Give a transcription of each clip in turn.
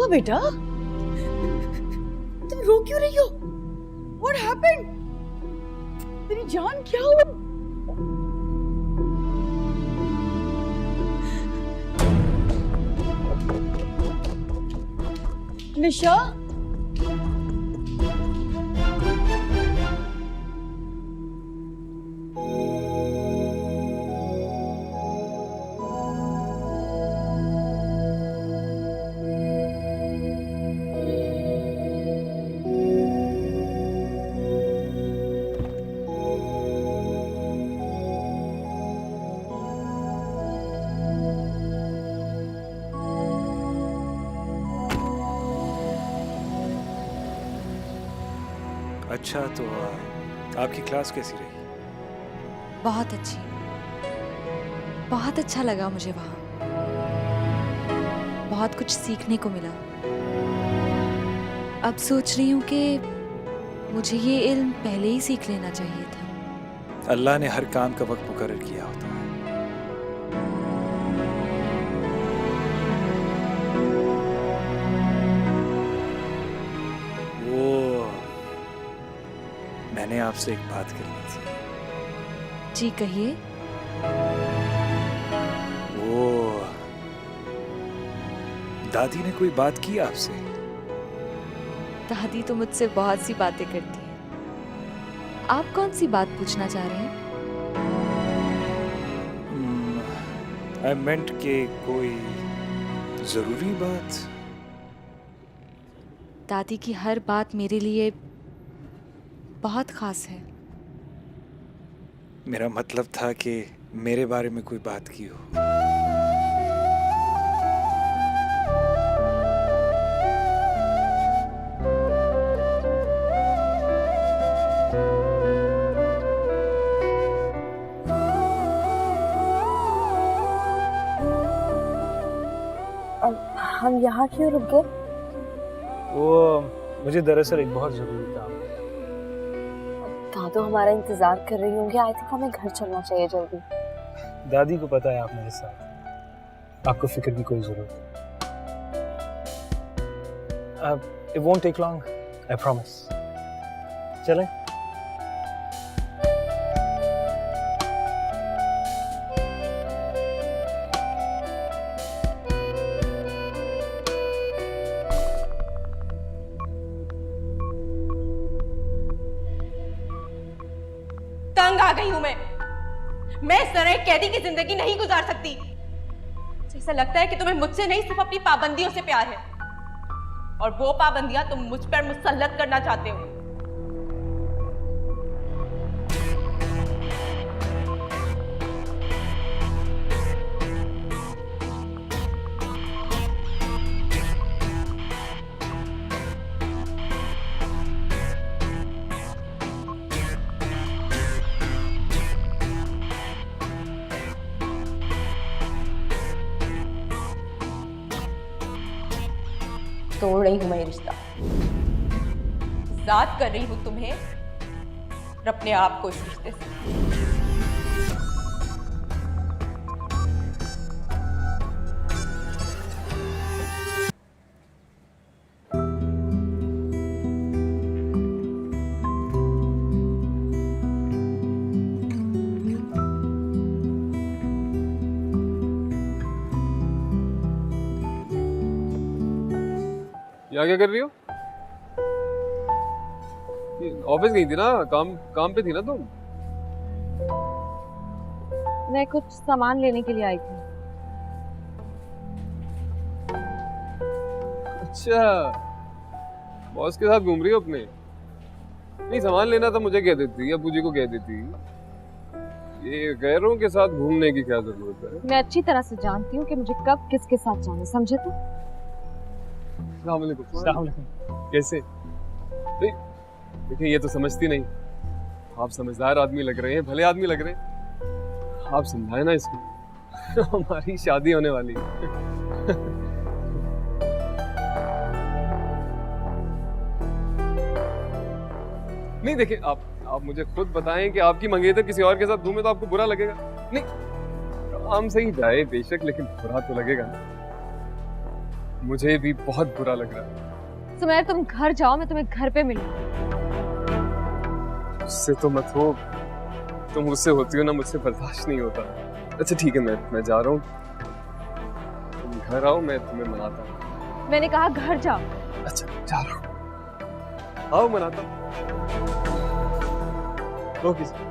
हुआ बेटा? तुम रो क्यों रही हो? What happened? तेरी जान क्या हुआ? निशा? अच्छा तो आपकी क्लास कैसी रही? बहुत अच्छी, बहुत अच्छा लगा मुझे वहाँ। बहुत कुछ सीखने को मिला। अब सोच रही हूँ कि मुझे ये इल्म पहले ही सीख लेना चाहिए था। अल्लाह ने हर काम का वक्त मुकर्रर किया होता है। वो मैंने आपसे एक बात करनी थी। जी कहिए। वो दादी ने कोई बात की आपसे? दादी तो मुझसे बहुत सी बातें करती है। आप कौन सी बात पूछना चाह रहे हैं? आई मेंट के कोई जरूरी बात? दादी की हर बात मेरे लिए बहुत खास है। मेरा मतलब था कि मेरे बारे में कोई बात की हो। हम यहाँ क्यों रुक गए? वो मुझे दरअसल एक बहुत जरूरी काम है। दादू हमारा इंतजार कर रही होंगे। आई थिंक हमें घर चलना चाहिए जल्दी। दादी को पता है आप मेरे साथ, आपको फिक्र की कोई जरूरत नहीं। It won't take long, I promise. चलें? तंग आ गई हूं मैं इस तरह एक कैदी की जिंदगी नहीं गुजार सकती। जैसा लगता है कि तुम्हें मुझसे नहीं सिर्फ अपनी पाबंदियों से प्यार है, और वो पाबंदियां तुम मुझ पर मुसल्लत करना चाहते हो। तोड़ रही हूं मैं ये रिश्ता, आजाद कर रही हूं तुम्हें और अपने आप को इस रिश्ते से। यहाँ क्या कर रही हो? ऑफिस गई थी ना, काम पे थी ना तुम? मैं कुछ सामान लेने के लिए आई थी। अच्छा, बॉस के साथ घूम रही हो अपने? नहीं, सामान लेना था मुझे कह देती, अबू जी को कह देती। ये गैरों के साथ घूमने की क्या जरूरत है? मैं अच्छी तरह से जानती हूँ कि मुझे कब किसके साथ जाना, समझे तो? अस्सलाम वालेकुम। कैसे? देखिए, ये तो समझती नहीं। आप समझदार आदमी लग रहे हैं, भले आदमी लग रहे हैं। आप समझाए ना इसको। हमारी शादी होने वाली है। नहीं, देखिए, आप मुझे खुद बताएं कि आपकी मंगेतर किसी और के साथ घूमे तो आपको बुरा लगेगा? नहीं, काम से ही जाए बेशक, लेकिन बुरा तो लगेगा ना। मुझे भी बहुत बुरा लग रहा है। सुमेर तुम घर जाओ, मैं तुम्हें घर पे मिलूंगी। उससे तो मत हो, तुम मुझसे होती हो ना, मुझसे बर्दाश्त नहीं होता। अच्छा ठीक है, मैं जा रहा हूँ, तुम घर आओ, मैं तुम्हें मनाता हूँ। मैंने कहा घर जाओ। अच्छा जा रहा हूँ, आओ मनाता हूँ। Okay sir.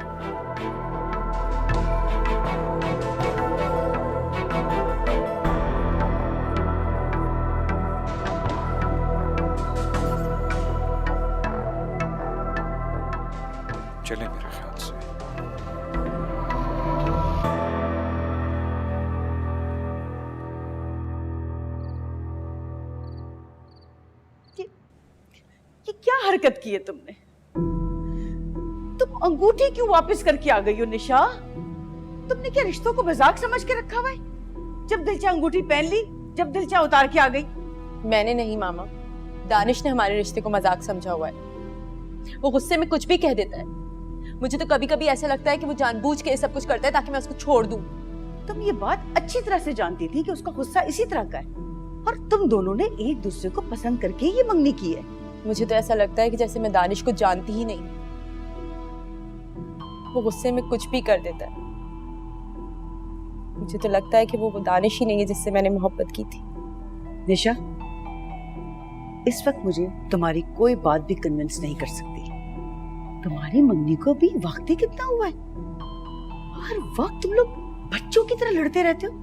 चले मेरे ख्याल से। ये क्या हरकत की है तुमने? तुम अंगूठी क्यों वापस करके आ गई हो निशा? तुमने क्या रिश्तों को मजाक समझ के रखा हुआ है? जब दिल चाहे अंगूठी पहन ली, जब दिल चाहे उतार के आ गई। मैंने नहीं मामा, दानिश ने हमारे रिश्ते को मजाक समझा हुआ है। वो गुस्से में कुछ भी कह देता है। मुझे तो कभी कभी ऐसा लगता है कि वो जानबूझ के ये सब कुछ करता है ताकि मैं उसको छोड़ दूं। तुम ये बात अच्छी तरह से जानती थी कि उसका गुस्सा इसी तरह का है, और तुम दोनों ने एक दूसरे को पसंद करके ये मंगनी की है। मुझे तो ऐसा लगता है कि जैसे मैं दानिश को जानती ही नहीं। वो गुस्से में कुछ भी कर देता है। मुझे तो लगता है कि वो दानिश ही नहीं है जिससे मैंने मोहब्बत की थी। निशा, इस वक्त मुझे तुम्हारी कोई बात भी कन्विंस नहीं कर सकती। तुम्हारी मंगनी को भी वक्त ही कितना हुआ है? हर वक्त तुम लोग बच्चों की तरह लड़ते रहते हो।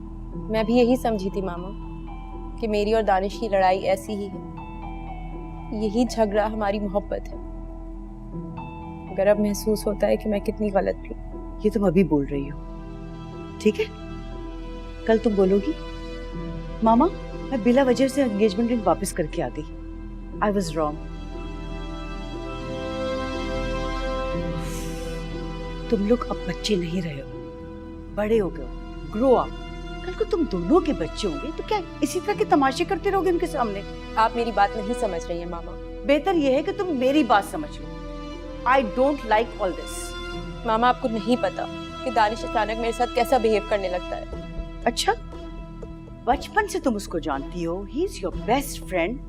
मैं भी यही समझी थी मामा कि मेरी और दानिश की लड़ाई ऐसी ही है। यही झगड़ा हमारी मोहब्बत है। मगर अब महसूस होता है कि मैं कितनी गलत थी। ये तुम अभी बोल रही हो, ठीक है? कल तुम बोलोगी मामा मैं बिला वजह से एंगेजमेंट रिंग वापस करके आ गई। I was wrong. तुम लोग अब बच्चे नहीं रहे हो, बड़े हो गए हो। Grow up. कल को तुम दोनों के बच्चे होंगे तो क्या इसी तरह के तमाशे करते रहोगे उनके सामने? आप मेरी बात नहीं समझ रही हैं मामा। बेहतर यह है कि तुम मेरी बात समझ लो। I don't like all this. मामा आपको नहीं पता कि दानिश अचानक मेरे साथ कैसा बिहेव करने लगता है। अच्छा, बचपन से तुम उसको जानती हो, he is your best friend,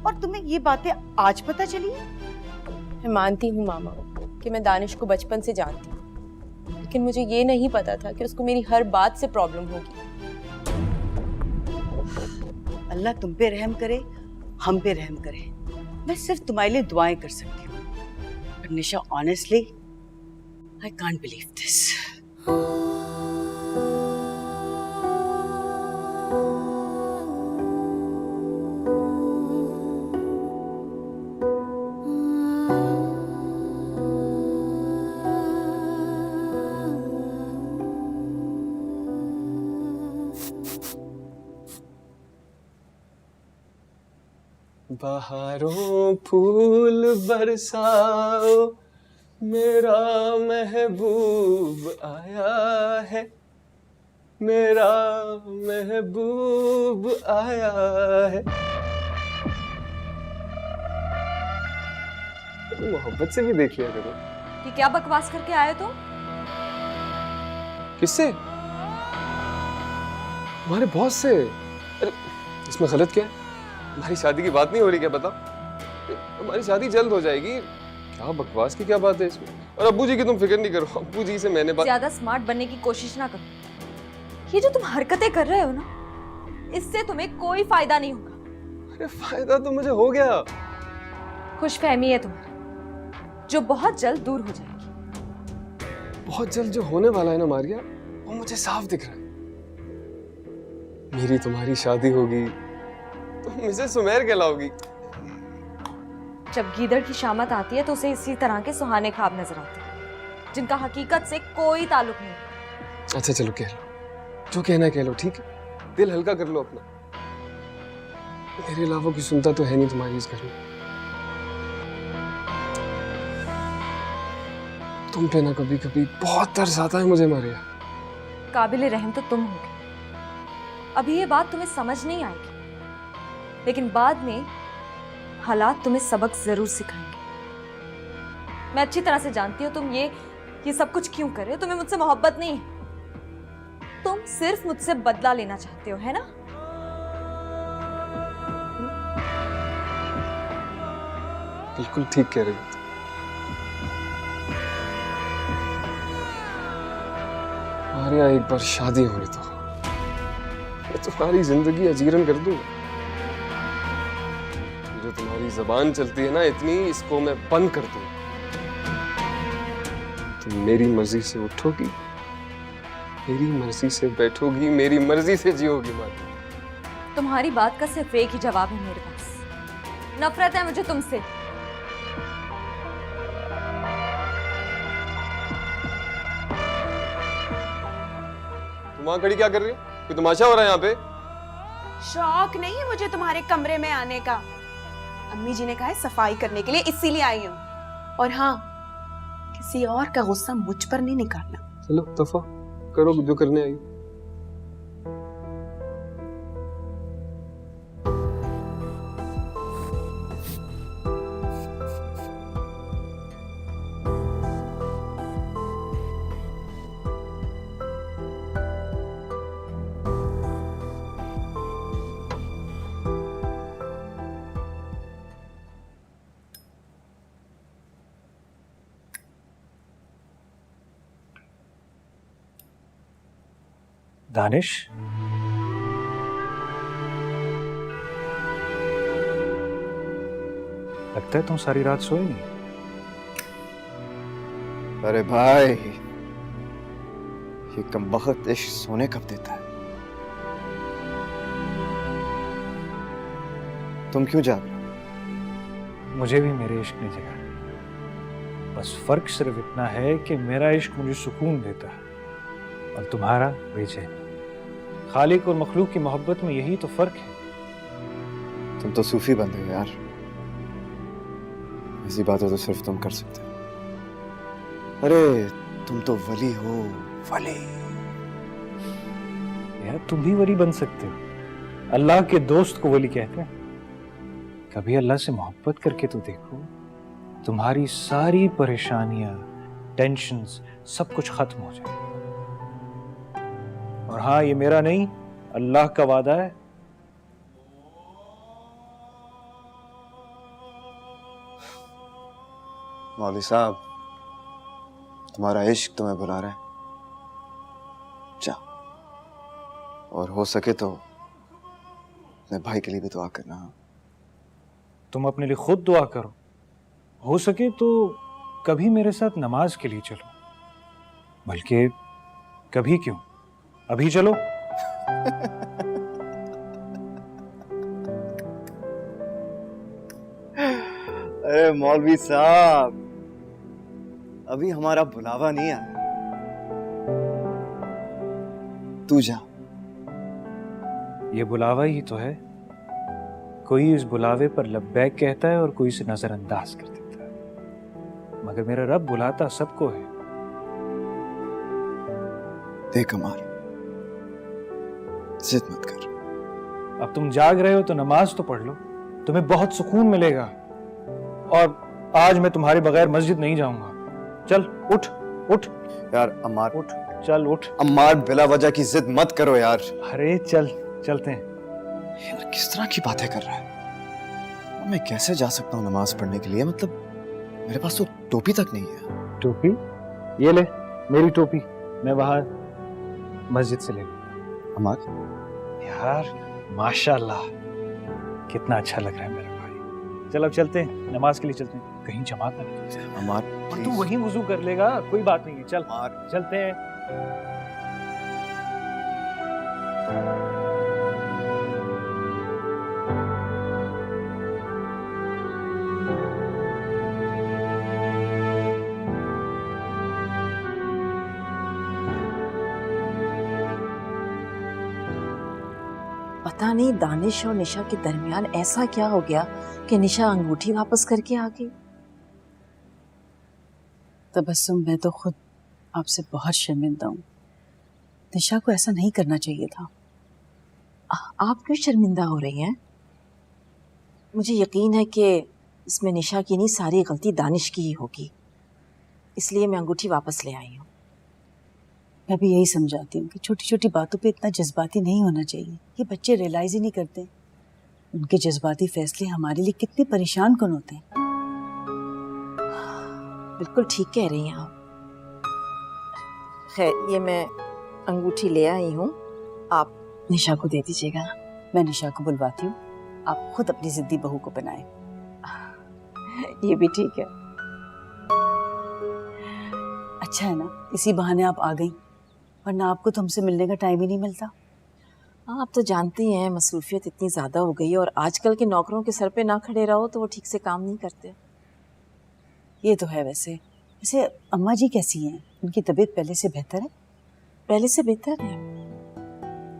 और तुम्हें ये बातें आज पता चली? मैं मानती हूँ मामा कि मैं दानिश को बचपन से जानती हूँ, लेकिन मुझे ये नहीं पता था कि उसको मेरी हर बात से प्रॉब्लम होगी। अल्लाह तुम पे रहम करे, हम पे रहम करे। मैं सिर्फ तुम्हारे लिए दुआएं कर सकती हूँ। पर Nisha, honestly I can't believe this. बहारों फूल बरसाओ, मेरा महबूब आया है, मेरा महबूब आया है। मोहब्बत से भी देख लिया करो। ये क्या बकवास करके आए तुम? किससे? हमारे बॉस से। अरे इसमें गलत क्या है? हमारी शादी की बात नहीं हो रही क्या? बता, हमारी शादी जल्द हो जाएगी। क्या बकवास की क्या बात है इसमें? और अब्बू जी की तुम फिक्र नहीं करो, अब्बू जी से मैंने बात। ज्यादा स्मार्ट बनने की कोशिश ना करो। ये जो तुम हरकतें कर रहे हो ना, इससे तुम्हें कोई फायदा नहीं होगा। अरे फायदा तो मुझे हो गया। खुशफहमी है तुम्हारी, जो बहुत जल्द दूर हो जाएगी। बहुत जल्द जो होने वाला है ना मारिया, वो मुझे साफ दिख रहा है। मेरी तुम्हारी शादी होगी, तुम मिसेस सुमेर कहलाओगी। जब गीदड़ की शामत आती है तो उसे इसी तरह के सुहाने ख्वाब नजर आते हैं, जिनका हकीकत से कोई ताल्लुक नहीं। अच्छा चलो कह लो, जो कहना है कह लो, ठीक है? दिल हल्का कर लो अपना। मेरे अलावा कोई सुनता तो है नहीं तुम्हारी इस घर में। तुम पे ना कभी कभी बहुत तरस आता है मुझे मारिया। काबिल रहम तो तुम होगे। अभी ये बात तुम्हें समझ नहीं आएगी, लेकिन बाद में हालात तुम्हें सबक जरूर सिखाएंगे। मैं अच्छी तरह से जानती हूँ तुम ये सब कुछ क्यों कर रहे हो। तुम्हें मुझसे मोहब्बत नहीं है, तुम सिर्फ मुझसे बदला लेना चाहते हो, है ना? बिल्कुल ठीक कह रही हो तुम। हमारे यहाँ एक बार शादी होने दो, मैं तुम्हारी जिंदगी अजीरन कर दूंगा। जो तुम्हारी जबान चलती है ना इतनी, इसको मैं बंद कर दूंगा। तुम मेरी मर्जी से उठोगी, मेरी मर्जी से बैठोगी, मेरी मर्जी से जियोगी माता। तुम्हारी बात का सिर्फ एक ही जवाब है मेरे पास, नफरत है मुझे तुमसे। तुम वहां खड़ी क्या कर रही हो? कोई तमाशा हो रहा है यहाँ पे? शौक नहीं है मुझे तुम्हारे कमरे में आने का। अम्मी जी ने कहा है सफाई करने के लिए, इसीलिए आई हूँ। और हाँ, किसी और का गुस्सा मुझ पर नहीं निकालना। चलो दफा करो जो करने आई। दानिश, लगता है तुम सारी रात सोए नहीं। अरे भाई, ये कमबख्त इश्क सोने कब देता है? तुम क्यों जाग रहे हो? मुझे भी मेरे इश्क ने जगा, बस फर्क सिर्फ इतना है कि मेरा इश्क मुझे सुकून देता है और तुम्हारा बेचैनी। खालिक और मखलूक की मोहब्बत में यही तो फर्क है। तुम तो सूफी बन गए यार। ऐसी बातें तो सिर्फ तुम कर सकते हो। अरे तुम तो वली हो, वली। यार तुम भी वली बन सकते हो। अल्लाह के दोस्त को वली कहते हैं। कभी अल्लाह से मोहब्बत करके तो देखो, तुम्हारी सारी परेशानियां, टेंशन्स, सब कुछ खत्म हो जाए। और हाँ, ये मेरा नहीं, अल्लाह का वादा है। मौलवी साहब, तुम्हारा इश्क तुम्हें बुला रहा है। जाओ, और हो सके तो अपने भाई के लिए भी दुआ करना। तुम अपने लिए खुद दुआ करो, हो सके तो कभी मेरे साथ नमाज के लिए चलो। बल्कि कभी क्यों, अभी चलो। अरे मौलवी साहब, अभी हमारा बुलावा नहीं आया। तू जा। ये बुलावा ही तो है। कोई इस बुलावे पर लब्बैक कहता है और कोई इसे नजरअंदाज कर देता है, मगर मेरा रब बुलाता सबको है। देख अमार, जिद मत कर। अब तुम जाग रहे हो तो नमाज तो पढ़ लो, तुम्हें बहुत सुकून मिलेगा। और आज मैं तुम्हारे बगैर मस्जिद नहीं जाऊंगा। चल उठ उठ। यार अमार, उठ, चल उठ। अमार, बिला वजह की जिद मत करो यार। अरे चल, चलते हैं। यार किस तरह की बातें कर रहा है? मैं कैसे जा सकता हूँ नमाज पढ़ने के लिए? मतलब मेरे पास तो टोपी तक नहीं है। टोपी? ये ले मेरी टोपी, मैं वहां मस्जिद से ले लूं। अमार, यार माशाल्लाह, कितना अच्छा लग रहा है मेरा भाई। चल अब चलते हैं, नमाज के लिए चलते हैं। कहीं जमात ना निकल जाए। अमार और तू वहीं वुजू कर लेगा, कोई बात नहीं है। चल अमार, चलते हैं। पता नहीं दानिश और निशा के दरमियान ऐसा क्या हो गया कि निशा अंगूठी वापस करके आ गई। तबस्सुम, मैं तो खुद आपसे बहुत शर्मिंदा हूँ। निशा को ऐसा नहीं करना चाहिए था। आप क्यों शर्मिंदा हो रही हैं? मुझे यकीन है कि इसमें निशा की नहीं, सारी गलती दानिश की ही होगी, इसलिए मैं अंगूठी वापस ले आई हूँ। मैं भी यही समझाती हूँ कि छोटी छोटी बातों पे इतना जज्बाती नहीं होना चाहिए। ये बच्चे रियलाइज ही नहीं करते, उनके जज्बाती फैसले हमारे लिए कितने परेशान कौन होते हैं। बिल्कुल ठीक कह रही हैं आप। खैर, ये मैं अंगूठी ले आई हूँ, आप निशा को दे दीजिएगा। मैं निशा को बुलवाती हूँ, आप खुद अपनी जिद्दी बहू को बनाए। ये भी ठीक है। अच्छा है ना, इसी बहाने आप आ गई, वरना आपको तो हमसे मिलने का टाइम ही नहीं मिलता। आप तो जानती हैं मसरूफियत इतनी ज़्यादा हो गई है, और आजकल के नौकरों के सर पे ना खड़े रहो तो वो ठीक से काम नहीं करते। ये तो है। वैसे वैसे अम्मा जी कैसी हैं? उनकी तबीयत पहले से बेहतर है? पहले से बेहतर है।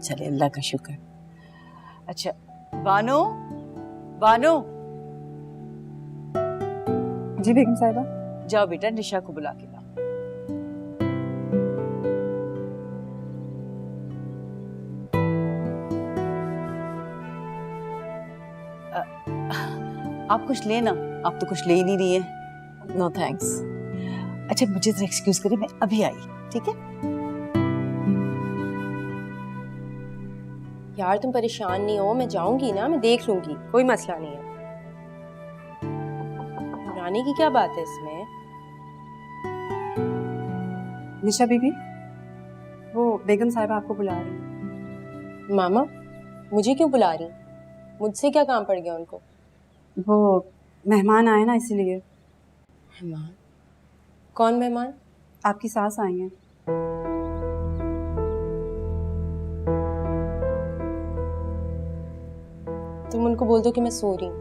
चले, अल्लाह का शुक्र। अच्छा, बानो, बानो। जी बेगम साहिबा। जाओ बेटा, निशा को बुला के लाओ। आप कुछ लेना, आप तो कुछ ले ही नहीं रही है। No thanks. अच्छा, मुझे जरा एक्सक्यूज करिए, मैं अभी आई, ठीक है? यार तुम परेशान नहीं हो, मैं जाऊंगी ना, मैं देख लूंगी, कोई मसला नहीं है। रानी की क्या बात है इसमें? निशा बीबी, वो बेगम साहिबा आपको बुला रही है। मामा, मुझे क्यों बुला रही? मुझसे क्या काम पड़ गया उनको? वो मेहमान आए ना, इसीलिए। मेहमान? कौन मेहमान? आपकी सास आई हैं। तुम उनको बोल दो कि मैं सो रही हूँ।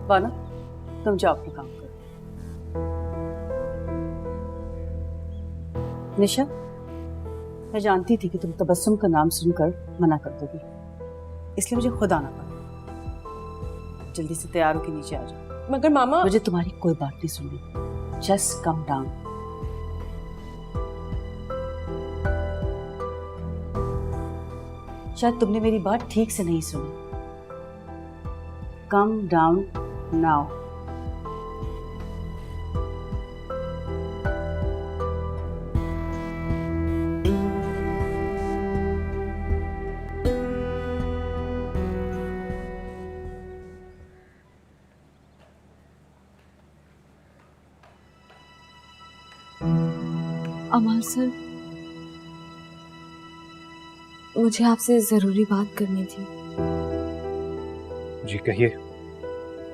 बाना, तुम जाओ अपना काम करो। निशा, मैं जानती थी कि तुम तबस्सुम का नाम सुनकर मना कर दोगी, इसलिए मुझे खुद आना पड़ा। जल्दी से तैयार होकर नीचे आ जाओ। मगर मामा, मुझे तुम्हारी कोई बात नहीं सुननी। Just calm down. शायद तुमने मेरी बात ठीक से नहीं सुनी। Calm down now. Amar sir, मुझे आपसे जरूरी बात करनी थी। जी कहिए।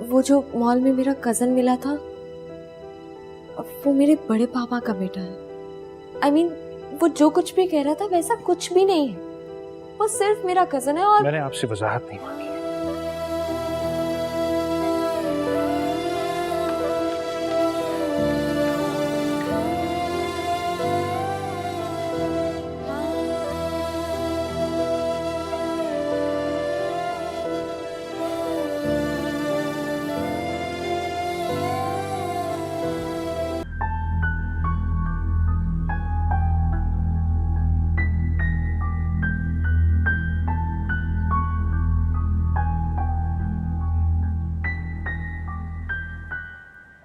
वो जो मॉल में मेरा कजन मिला था, वो मेरे बड़े पापा का बेटा है। I mean, वो जो कुछ भी कह रहा था वैसा कुछ भी नहीं है। वो सिर्फ मेरा कजन है। और मैंने आपसे वजाहत नहीं मांगी।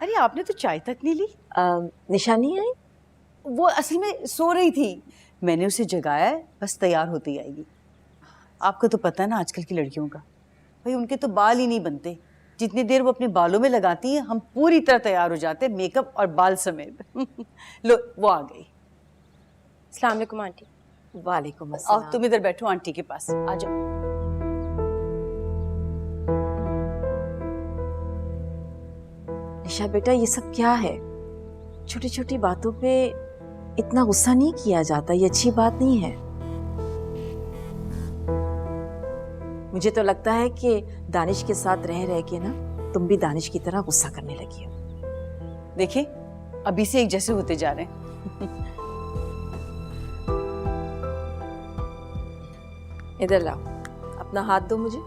अरे आपने तो चाय तक नहीं ली। निशा नहीं आई? वो असल में सो रही थी, मैंने उसे जगाया है, बस तैयार होती आएगी। आपको तो पता है ना आजकल की लड़कियों का, भाई उनके तो बाल ही नहीं बनते। जितनी देर वो अपने बालों में लगाती हैं, हम पूरी तरह तैयार हो जाते हैं, मेकअप और बाल समेत। लो, वो आ गई। अस्सलाम वालेकुम आंटी। वालेकुम और अस्सलाम। तुम इधर बैठो आंटी के पास, आ जाओ। निशा बेटा, ये सब क्या है? छोटी छोटी बातों पे इतना गुस्सा नहीं किया जाता, ये अच्छी बात नहीं है। मुझे तो लगता है कि दानिश के साथ रह रह के ना तुम भी दानिश की तरह गुस्सा करने लगी हो। देखिए, अभी से एक जैसे होते जा रहे हैं। इधर लाओ, अपना हाथ दो मुझे।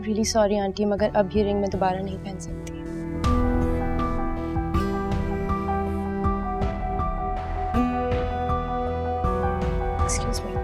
रियली सॉरी आंटी, मगर अब ये रिंग मैं दोबारा नहीं पहन सकती। Excuse me.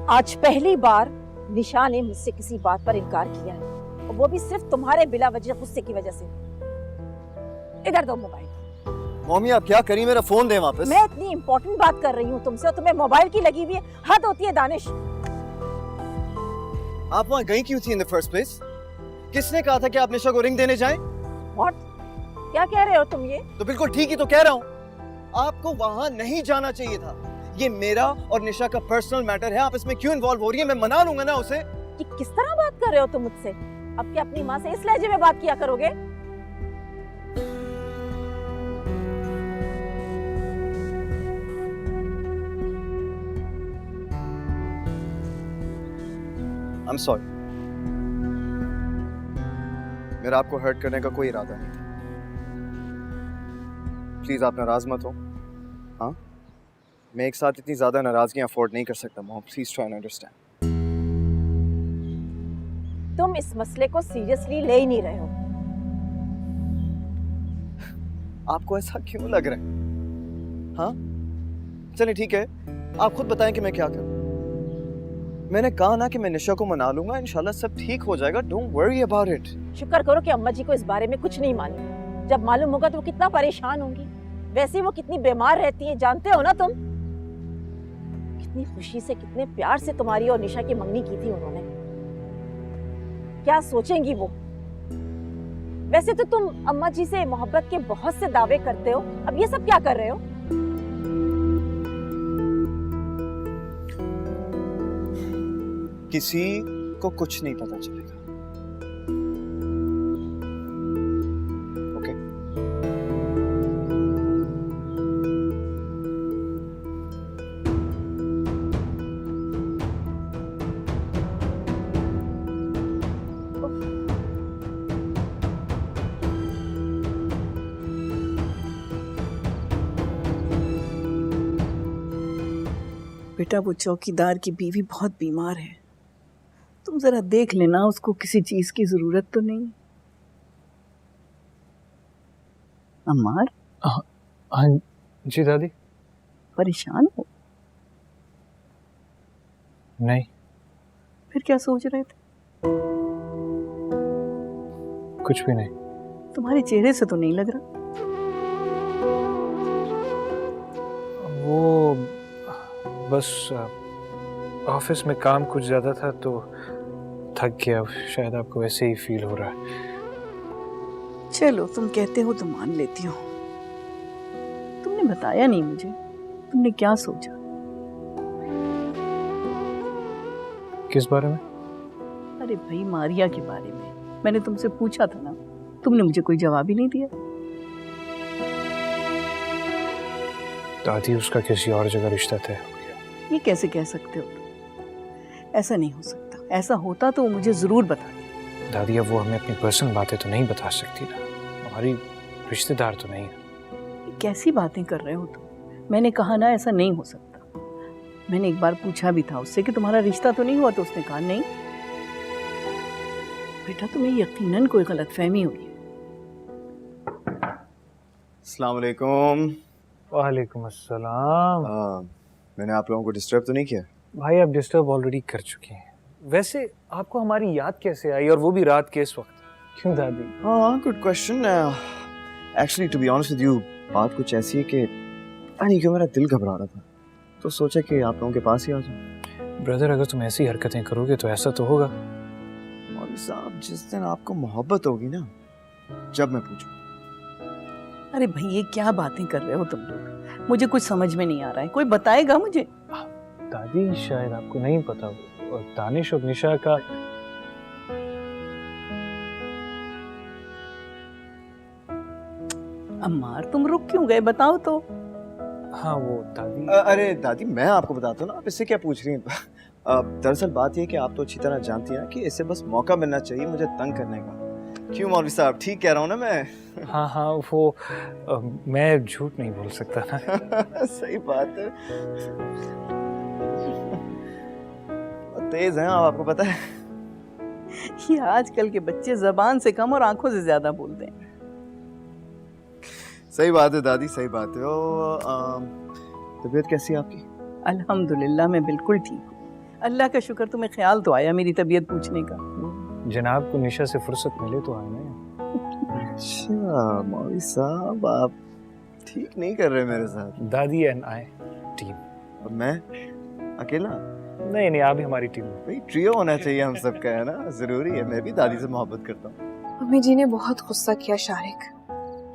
आज पहली बार निशा ने मुझसे किसी बात पर इनकार किया है, और वो भी सिर्फ तुम्हारे बिला वजह गुस्से की वजह से। इधर दो मोबाइल। मम्मी आप क्या करी, मेरा फोन दे वापस। मैं इतनी इंपॉर्टेंट बात कर रही हूँ तुमसे और तुम्हें मोबाइल की लगी हुई है। हद होती है दानिश। आप वहाँ गई क्यों थी इन द फर्स्ट प्लेस? किसने कहा था कि आप निशा को रिंग देने जाएं? व्हाट? क्या कह रहे हो तुम ये? तो बिल्कुल ठीक ही तो कह रहा हूँ। आपको वहाँ नहीं जाना चाहिए था। ये मेरा और निशा का पर्सनल मैटर है, आप इसमें क्यों इन्वॉल्व हो रही है? मैं मना लूंगा ना उसे। कि किस तरह बात कर रहे हो तुम मुझसे? अब क्या अपनी माँ से इस लहजे में बात किया करोगे? I'm sorry. मेरा आपको हर्ट करने का कोई इरादा नहीं था। प्लीज आप नाराज मत हो। हाँ, मैं एक साथ इतनी ज्यादा नाराजगी अफोर्ड नहीं कर सकता mom. Please try and understand. तुम इस मसले को सीरियसली ले ही नहीं रहे हो। आपको ऐसा क्यों लग रहा है? हाँ, चलिए ठीक है, आप खुद बताएं कि मैं क्या करूं। मैंने कहा ना कि मैं निशा को मना लूंगा, इंशाल्लाह सब ठीक हो जाएगा। Don't worry about it. शुक्र करो कि अम्मा जी को इस बारे में कुछ नहीं मालूम। जब मालूम होगा तो वो कितना परेशान होंगी। वैसे ही वो कितनी बीमार रहती है, जानते हो ना तुम? कितनी खुशी से, कितने प्यार से तुम्हारी और निशा की मंगनी की थी उन्होंने। क्या सोचेंगी वो? वैसे तो तुम अम्मा जी से मोहब्बत के बहुत से दावे करते हो, अब ये सब क्या कर रहे हो? किसी को कुछ नहीं पता चलेगा। ओके? बेटा वो चौकीदार की बीवी बहुत बीमार है, तुम जरा देख लेना, उसको किसी चीज की जरूरत तो नहीं। अम्मार? हाँ जी दादी। परेशान हो? नहीं। फिर क्या सोच रहे थे? कुछ भी नहीं। तुम्हारे चेहरे से तो नहीं लग रहा। वो बस ऑफिस में काम कुछ ज्यादा था तो थक गया, शायद आपको वैसे ही फील हो रहा है। चलो तुम कहते हो तो मान लेती हूँ। तुमने बताया नहीं मुझे, तुमने क्या सोचा? किस बारे में? अरे भाई मारिया के बारे में। मैंने तुमसे पूछा था ना, तुमने मुझे कोई जवाब ही नहीं दिया। दादी उसका किसी और जगह रिश्ता तय हो गया। ये कैसे कह सकते हो तुम? ऐसा नहीं हो सकता। ऐसा होता तो वो मुझे जरूर बताती। दादी अब वो हमें अपनी पर्सनल बातें तो नहीं बता सकती ना, हमारी रिश्तेदार तो नहीं है। ये कैसी बातें कर रहे हो तुम? मैंने कहा ना ऐसा नहीं हो सकता। मैंने एक बार पूछा भी था उससे कि तुम्हारा रिश्ता तो नहीं हुआ, तो उसने कहा नहीं। बेटा तुम्हें यकीनन कोई गलतफहमी हुई है। अस्सलाम वालेकुम। वालेकुम अस्सलाम। मैंने आप लोगों को डिस्टर्ब तो नहीं किया? भाई आप डिस्टर्ब ऑलरेडी कर चुके हैं। वैसे आपको हमारी याद कैसे आई, और वो भी रात के इस वक्त? क्यों दादी? हाँ, good question. Actually to be honest with you, बात कुछ ऐसी है कि पता नहीं क्यों मेरा दिल घबरा रहा था, तो सोचा कि आप लोगों के पास ही आ जाऊं। ब्रदर अगर तुम ऐसी हरकतें करोगे तो ऐसा तो होगा। मौलवी साहब, जिस दिन आपको मोहब्बत होगी ना, जब मैं पूछूं। अरे भाई ये क्या बातें कर रहे हो तुम लोग? मुझे कुछ समझ में नहीं आ रहा है, कोई बताएगा मुझे? दादी शायद आपको नहीं पता, और दानिश और निशा का अम्मार तुम रुक क्यों गए, बताओ तो। हाँ वो दादी। अरे दादी मैं आपको बताता हूँ ना, आप इससे क्या पूछ रही हैं? दरअसल बात ये है कि आप तो अच्छी तरह जानती हैं कि इससे बस मौका मिलना चाहिए मुझे तंग करने का। क्यों मौलवी साहब, ठीक कह रहा हूँ ना मैं? हाँ हाँ वो मैं झूठ नहीं बोल सकता ना। सही बात है। तेज हैं आप, आपको पता है। ये आजकल के बच्चे जबान से कम और आंखों से ज्यादा बोलते हैं। सही बात है दादी, सही बात है। तबीयत कैसी है आपकी? अल्हम्दुलिल्लाह मैं बिल्कुल ठीक हूँ, अल्लाह का शुक्र तुम्हें ख्याल तो आया मेरी तबीयत पूछने का। जनाब को निशा से फुर्सत मिले तो आए ना। अच्छा मौलवी साहब, आप ठीक नहीं कर रहे मेरे साथ। दादी एंड आई टीम। और मैं अकेला? नहीं नहीं, आप भी हमारी टीम में। भाई ट्रियो होना चाहिए हम सबका, है ना, जरूरी है। मैं भी दादी से मोहब्बत करता हूँ। अम्मी जी ने बहुत गुस्सा किया शारिक,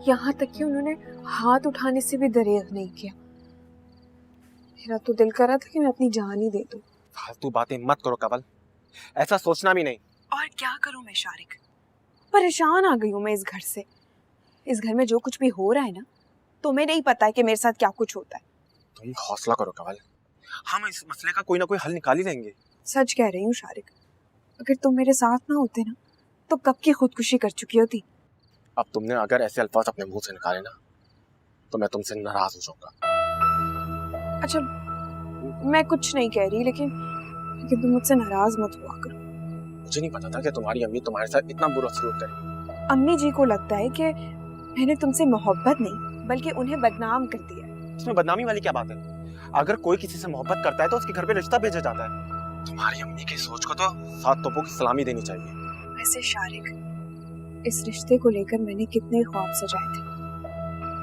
यहाँ तक कि उन्होंने हाथ उठाने से भी दरेग नहीं किया। मेरा तो दिल कर रहा था कि मैं अपनी जान ही दे दूं। फालतू बातें मत करो कवल, ऐसा सोचना भी नहीं। और क्या करूं मैं शारिक, परेशान आ गई हूँ मैं इस घर से। इस घर में जो कुछ भी हो रहा है ना, तुम्हें नहीं पता है कि मेरे साथ क्या कुछ होता है। तुम हौसला करो कवल, हम इस मसले का कोई ना कोई हल निकाल ही लेंगे। सच कह रही हूँ शारिक, अगर तुम मेरे साथ ना होते ना तो कब की खुदकुशी कर चुकी होती। अब तुमने अगर ऐसे अल्फाज अपने मुंह से निकाले ना तो मैं तुमसे नाराज हो जाऊंगा। अच्छा मैं कुछ नहीं कह रही, लेकिन तुम मुझसे नाराज मत हुआ करो। मुझे नहीं पता था कि तुम्हारी अम्मी तुम्हारे साथ इतना बुरा सलूक करे। अम्मी जी को लगता है कि मैंने तुमसे मोहब्बत नहीं बल्कि उन्हें बदनाम कर दिया। इसमें बदनामी वाली क्या बात है? अगर कोई किसी से मोहब्बत करता है तो उसके घर पे रिश्ता भेजा जाता है। तुम्हारी अम्मी की सोच को तो 7 तोपों की सलामी देनी चाहिए। वैसे शारिक, इस रिश्ते को लेकर मैंने कितने ख्वाब सजाए थे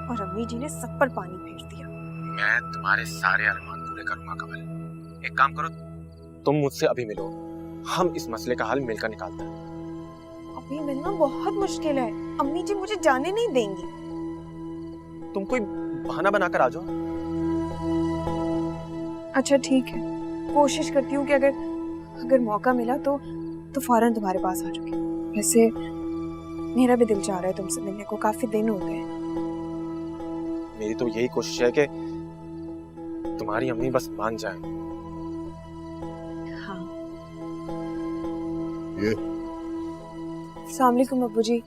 और अम्मी जी ने सब पर पानी फेर दिया। मैं तुम्हारे सारे अरमान पूरे करूंगा कमल। एक काम करो, तुम मुझसे अभी मिलो, हम इस मसले का हल मिलकर निकालते हैं। अभी मिलना बहुत मुश्किल है, अम्मी जी मुझे जाने नहीं देंगी। तुम कोई बहाना बनाकर आ जाओ। अच्छा ठीक है, कोशिश करती हूँ कि अगर मौका मिला तो फौरन तुम्हारे पास आ जाऊंगी। वैसे मेरा भी दिल चाह रहा है तुमसे मिलने को, काफी दिन हो गए। मेरी तो यही कोशिश है कि तुम्हारी अम्मी बस मान जाए। हाँ। ये अस्सलाम वालेकुम अब्बू जी।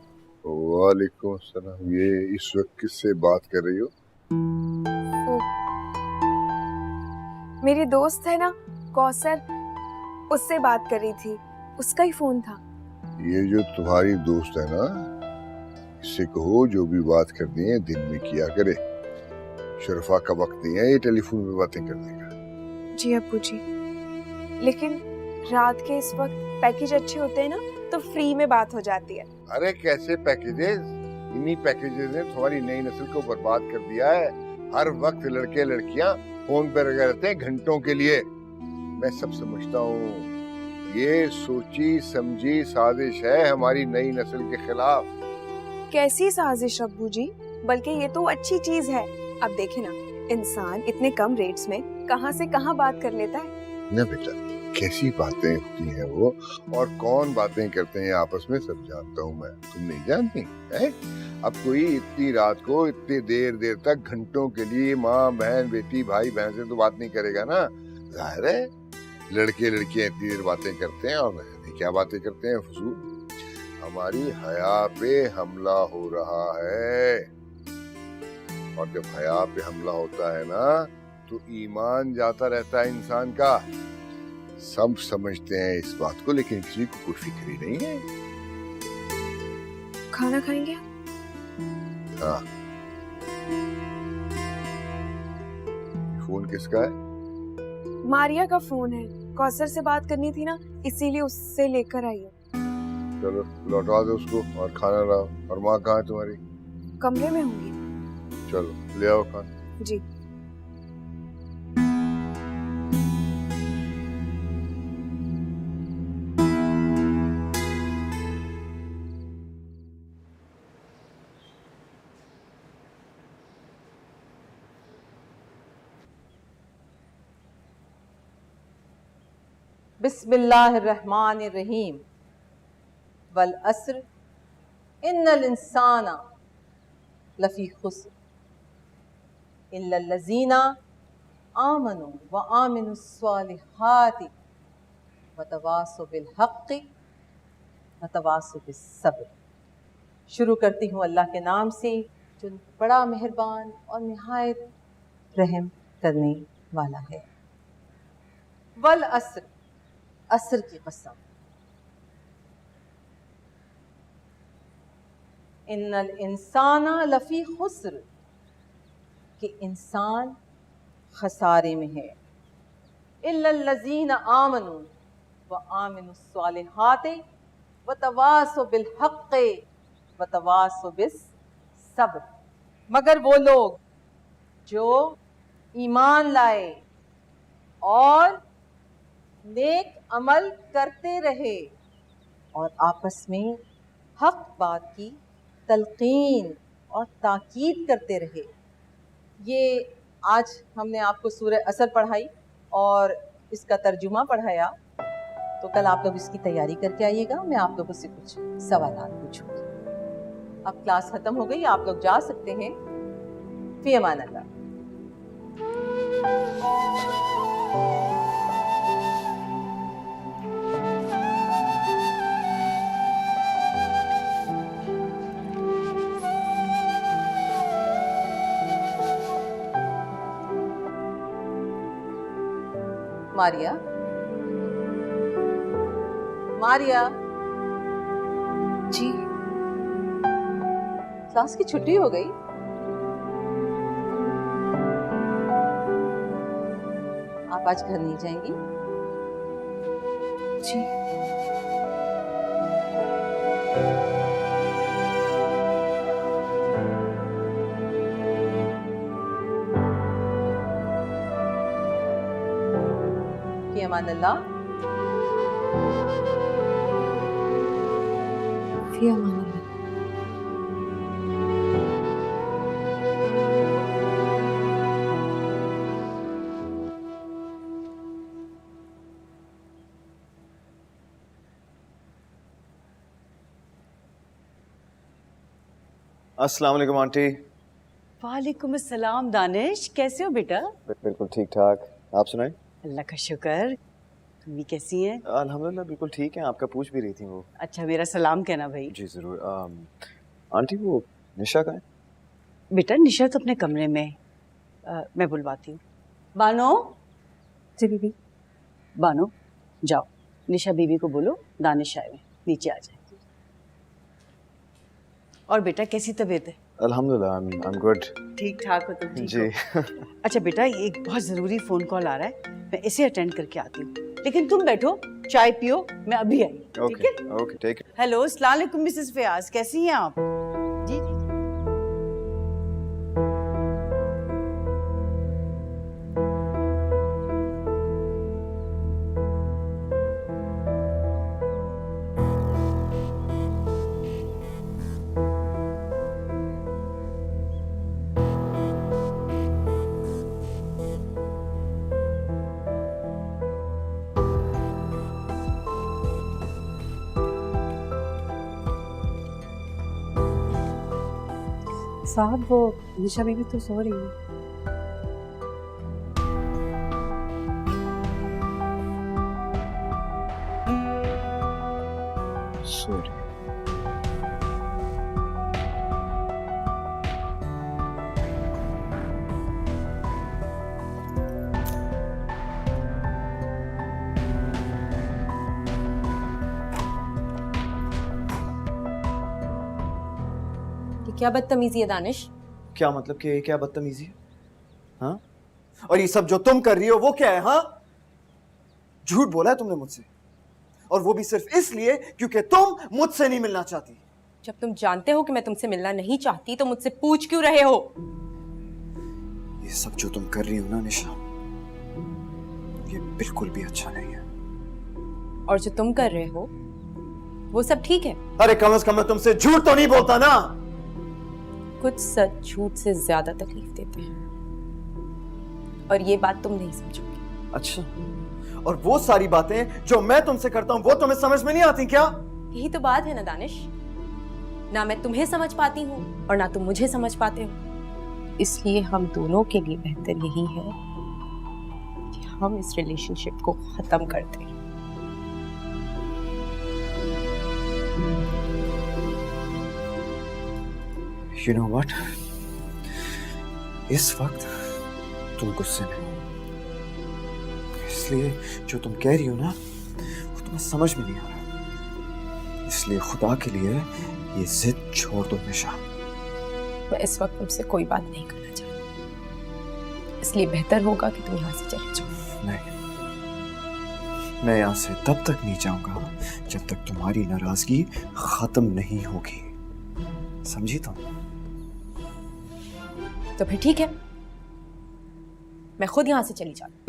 वालेकुम सलाम। ये इस वक्त किससे बात कर रही हो? मेरी दोस्त है ना कौसर, उससे बात कर रही थी, उसका ही फोन था। ये जो तुम्हारी दोस्त है ना, इससे कहो जो भी बात करनी है दिन में किया करे। शरफा का वक्त नहीं है ये टेलीफोन पे बातें करने का। जी अब्बू जी, लेकिन रात के इस वक्त पैकेज अच्छे होते हैं ना तो फ्री में बात हो जाती है। अरे कैसे पैकेजेस? इन्हीं पैकेजेस ने तुम्हारी नई नस्ल को बर्बाद कर दिया है। हर वक्त लड़के लड़कियां फोन पर लगे रहते हैं घंटों के लिए। मैं सब समझता हूँ, ये सोची समझी साजिश है हमारी नई नस्ल के खिलाफ। कैसी साजिश अब्बू जी? बल्कि ये तो अच्छी चीज है। अब देखे ना, इंसान इतने कम रेट्स में कहां से कहां बात कर लेता है। ना बेटा, कैसी बातें होती हैं वो, और कौन बातें करते हैं आपस में सब जानता हूँ मैं। तुम नहीं जानती है? अब कोई इतनी रात को इतनी देर तक घंटों के लिए माँ बहन बेटी भाई बहन से तो बात नहीं करेगा ना। जाहिर है लड़के लड़कियां इतनी देर बातें करते हैं, और क्या बातें करते हैं फजूल। हमारी हया पे हमला हो रहा है, और जब हया पे हमला होता है ना तो ईमान जाता रहता है इंसान का। सब समझते हैं इस बात को, लेकिन किसी को कोई फिक्र ही नहीं है। खाना खाएंगे? हाँ। फोन किसका है? मारिया का फोन है, कौसर से बात करनी थी ना, इसीलिए उससे लेकर आई हूँ। चलो लौटा दो उसको और खाना लाओ। और माँ कहाँ है तुम्हारी? कमरे में होंगी। चलो ले आओ खाना। जी। बिस्मिल्लाहिर्रहमानिर्रहीम। वल अस्र इन्नल इंसाना लफी खुस्र इल्लल्लज़ीना आमनु व आमिनुस्सालिहाति व तवासौ बिल हक़्क़ि व तवासौ बिस सब्र। शुरू करती हूँ अल्लाह के नाम से जो बड़ा मेहरबान और निहायत रहम करने वाला है। वल अस्र, असर की कसम। इन्नल इंसाना लफी खुस्र, कि इंसान खसारे में है। इल्लल्लज़ीना आमनू व आमिनुस्सालिहाति व तवासौ बिल हक़्क़ि व तवासौ बिस सब्र। मगर वो लोग जो ईमान लाए और नेक अमल करते रहे और आपस में हक बात की तलकीन और ताकीद करते रहे। ये आज हमने आपको सूरह असर पढ़ाई और इसका तर्जुमा पढ़ाया, तो कल आप लोग इसकी तैयारी करके आइएगा। मैं आप लोगों से कुछ सवालात पूछूंगी। अब क्लास खत्म हो गई, आप लोग जा सकते हैं। फी अमान अल्लाह। मारिया, मारिया जी क्लास की छुट्टी हो गई। आप आज घर नहीं जाएंगी? जी फी अमान अल्लाह। फी अमान अल्लाह। अस्सलाम वालेकुम आंटी। वालेकुम अस्सलाम दानिश, कैसे हो बेटा? बिल्कुल ठीक ठाक, आप सुनाएं? अल्लाह का शुक्र। तुम भी कैसी हैं? अल्हम्दुलिल्लाह बिल्कुल ठीक है। आपका पूछ भी रही थी वो। अच्छा, मेरा सलाम कहना भाई। जी जरूर। आंटी वो निशा का है? बेटा निशा तो अपने कमरे में है। मैं बुलवाती हूँ। बानो। जी बीबी। बानो जाओ, निशा बीबी को बोलो दानिश आए हुए, नीचे आ जाए। और बेटा कैसी तबीयत है? अल्हम्दुलिल्लाह आई एम गुड। ठीक ठाक हो तुम? ठीक जी। हो? अच्छा बेटा, ये एक बहुत ज़रूरी फ़ोन कॉल आ रहा है, मैं इसे अटेंड करके आती हूँ, लेकिन तुम बैठो चाय पियो, मैं अभी आई। ठीक है? Okay take it. हेलो, अस्सलाम वालेकुम मिसेस फयाज, कैसी हैं आप? जी जी। साहब वो निशा बीबी तो सो रही है। सॉरी। क्या बदतमीजी है दानिश? क्या मतलब कि क्या बदतमीजी है? हाँ? और ये सब जो तुम कर रही हो वो क्या है? हाँ, झूठ बोला है तुमने मुझसे, और वो भी सिर्फ इसलिए क्योंकि तुम मुझसे नहीं मिलना चाहती। जब तुम जानते हो कि मैं तुमसे मिलना नहीं चाहती तो मुझसे पूछ क्यों रहे हो? ये सब जो तुम कर रही हो ना निशा, ये बिल्कुल भी अच्छा नहीं है। और जो तुम कर रहे हो वो सब ठीक है? अरे कम से कम मैं तुमसे झूठ तो नहीं बोलता ना। कुछ सच झूठ से ज्यादा तकलीफ देते हैं, और ये बात तुम नहीं समझोगे। अच्छा, और वो सारी बातें जो मैं तुमसे करता हूँ वो तुम्हें समझ में नहीं आती क्या? यही तो बात है ना दानिश, ना मैं तुम्हें समझ पाती हूँ और ना तुम मुझे समझ पाते हो। इसलिए हम दोनों के लिए बेहतर यही है कि हम इस रिलेशनशिप को खत्म कर दें। You know what? इस वक्त तुम गुस्से में हो, इसलिए जो तुम कह रही हो ना वो तुम्हें समझ में नहीं आ रहा। इसलिए खुदा के लिए ये जिद छोड़ दो निशा। मैं इस वक्त तुमसे कोई बात नहीं करना चाहती, इसलिए बेहतर होगा कि तुम यहाँ से चले जाओ। नहीं, मैं यहाँ से तब तक नहीं जाऊंगा जब तक तुम्हारी नाराजगी खत्म नहीं होगी, समझी तुम? तो फिर ठीक है, मैं खुद यहाँ से चली जाऊँ।